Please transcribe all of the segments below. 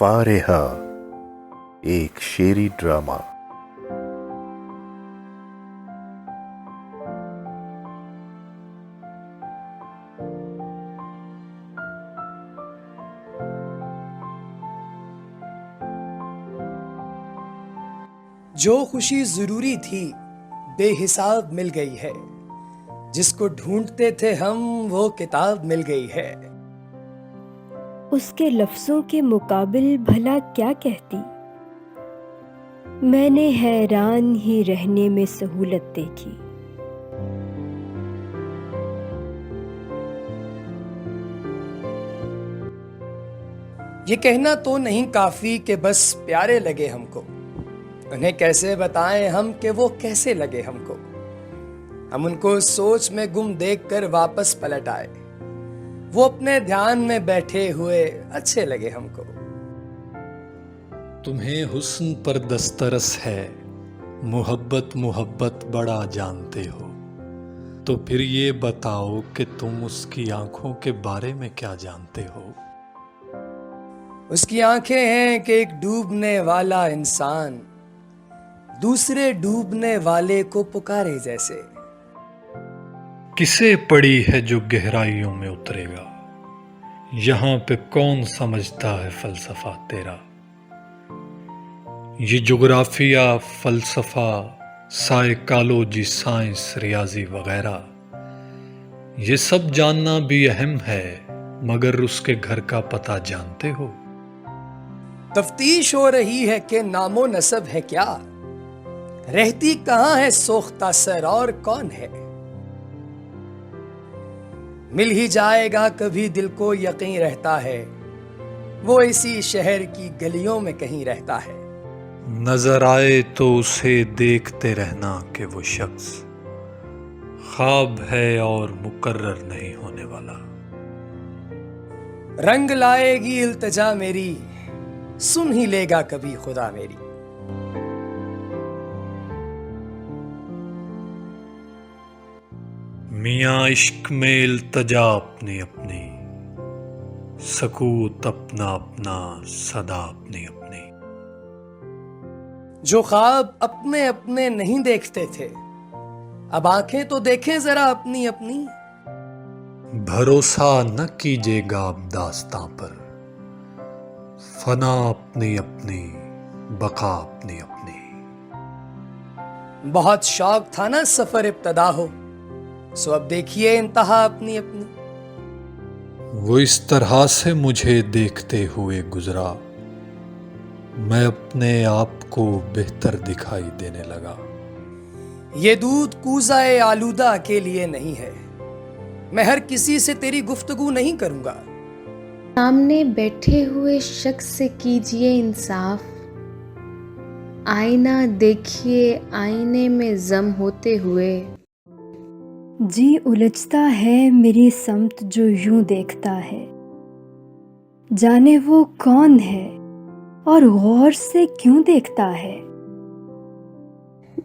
فارہا، ایک شعری ڈرامہ۔ جو خوشی ضروری تھی بے حساب مل گئی ہے، جس کو ڈھونڈتے تھے ہم وہ کتاب مل گئی ہے۔ اس کے لفظوں کے مقابل بھلا کیا کہتی؟ میں نے حیران ہی رہنے میں سہولت دیکھی۔ یہ کہنا تو نہیں کافی کہ بس پیارے لگے ہم کو، انہیں کیسے بتائیں ہم کہ وہ کیسے لگے ہم کو۔ ہم ان کو سوچ میں گم دیکھ کر واپس پلٹ آئے، وہ اپنے دھیان میں بیٹھے ہوئے اچھے لگے ہم کو۔ تمہیں حسن پر دسترس ہے، محبت محبت بڑا جانتے ہو، تو پھر یہ بتاؤ کہ تم اس کی آنکھوں کے بارے میں کیا جانتے ہو؟ اس کی آنکھیں ہیں کہ ایک ڈوبنے والا انسان دوسرے ڈوبنے والے کو پکارے جیسے۔ کسے پڑی ہے جو گہرائیوں میں اترے گا، یہاں پہ کون سمجھتا ہے فلسفہ تیرا؟ یہ جغرافیہ، فلسفہ، سائیکالوجی، سائنس، ریاضی وغیرہ، یہ سب جاننا بھی اہم ہے، مگر اس کے گھر کا پتہ جانتے ہو؟ تفتیش ہو رہی ہے کہ نام و نسب ہے کیا، رہتی کہاں ہے سوختہ سر اور کون ہے؟ مل ہی جائے گا کبھی دل کو یقین رہتا ہے، وہ اسی شہر کی گلیوں میں کہیں رہتا ہے۔ نظر آئے تو اسے دیکھتے رہنا کہ وہ شخص خواب ہے اور مقرر نہیں ہونے والا۔ رنگ لائے گی التجا میری، سن ہی لے گا کبھی خدا میری۔ میاں عشق میں التجا اپنی اپنی، سکوت اپنا اپنا، صدا اپنی اپنی۔ جو خواب اپنے اپنے نہیں دیکھتے تھے، اب آنکھیں تو دیکھیں ذرا اپنی اپنی۔ بھروسہ نہ کیجیے گا اب داستاں پر، فنا اپنی اپنی، بقا اپنی اپنی۔ بہت شوق تھا نا سفر ابتدا ہو، سو اب دیکھیے انتہا اپنی اپنی۔ وہ اس طرح سے مجھے دیکھتے ہوئے گزرا، میں اپنے آپ کو بہتر دکھائی دینے لگا۔ یہ دودھ کوزہ آلودہ کے لیے نہیں ہے، میں ہر کسی سے تیری گفتگو نہیں کروں گا۔ سامنے بیٹھے ہوئے شخص سے کیجیے انصاف، آئینہ دیکھیے آئینے میں ضم ہوتے ہوئے۔ جی الجھتا ہے میری سمت جو یوں دیکھتا ہے، جانے وہ کون ہے اور غور سے کیوں دیکھتا ہے؟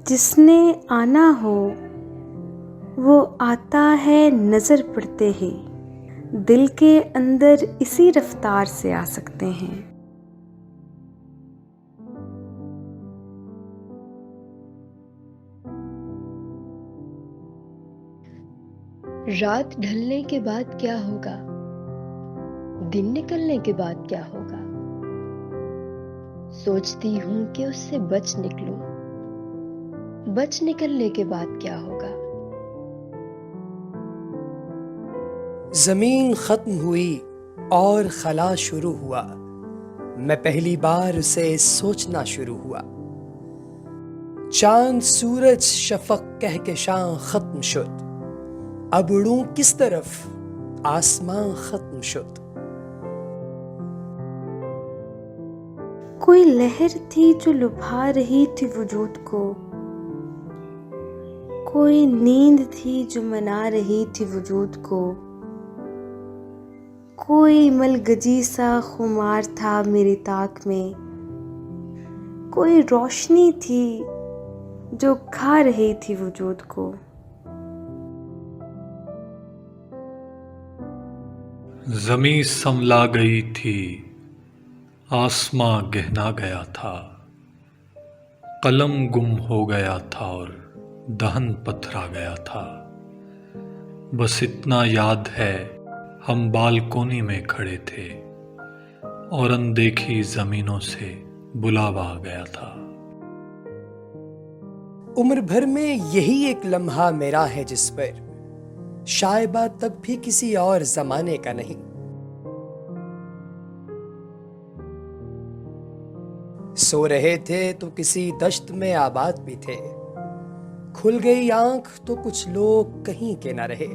جس نے آنا ہو وہ آتا ہے نظر پڑتے ہی، دل کے اندر اسی رفتار سے آ سکتے ہیں۔ رات ڈھلنے کے بعد کیا ہوگا، دن نکلنے کے بعد کیا ہوگا؟ سوچتی ہوں کہ اس سے بچ نکلوں، بچ نکلنے کے بعد کیا ہوگا؟ زمین ختم ہوئی اور خلا شروع ہوا، میں پہلی بار اسے سوچنا شروع ہوا۔ چاند سورج شفق کہکشاں ختم شد، اب اڑوں کس طرف آسمان ختم شد۔ کوئی لہر تھی جو لبھا رہی تھی وجود کو، کوئی نیند تھی جو منا رہی تھی وجود کو، کوئی ملگجی سا خمار تھا میری طاق میں، کوئی روشنی تھی جو کھا رہی تھی وجود کو۔ زمیں سنبھلا گئی تھی، آسماں گہنا گیا تھا، قلم گم ہو گیا تھا اور دہن پتھرا گیا تھا۔ بس اتنا یاد ہے ہم بالکونی میں کھڑے تھے اور اندیکھی زمینوں سے بلاوا آ گیا تھا۔ عمر بھر میں یہی ایک لمحہ میرا ہے جس پر شائبہ تب بھی کسی اور زمانے کا نہیں۔ سو رہے تھے تو کسی دشت میں آباد بھی تھے، کھل گئی آنکھ تو کچھ لوگ کہیں کے نہ رہے۔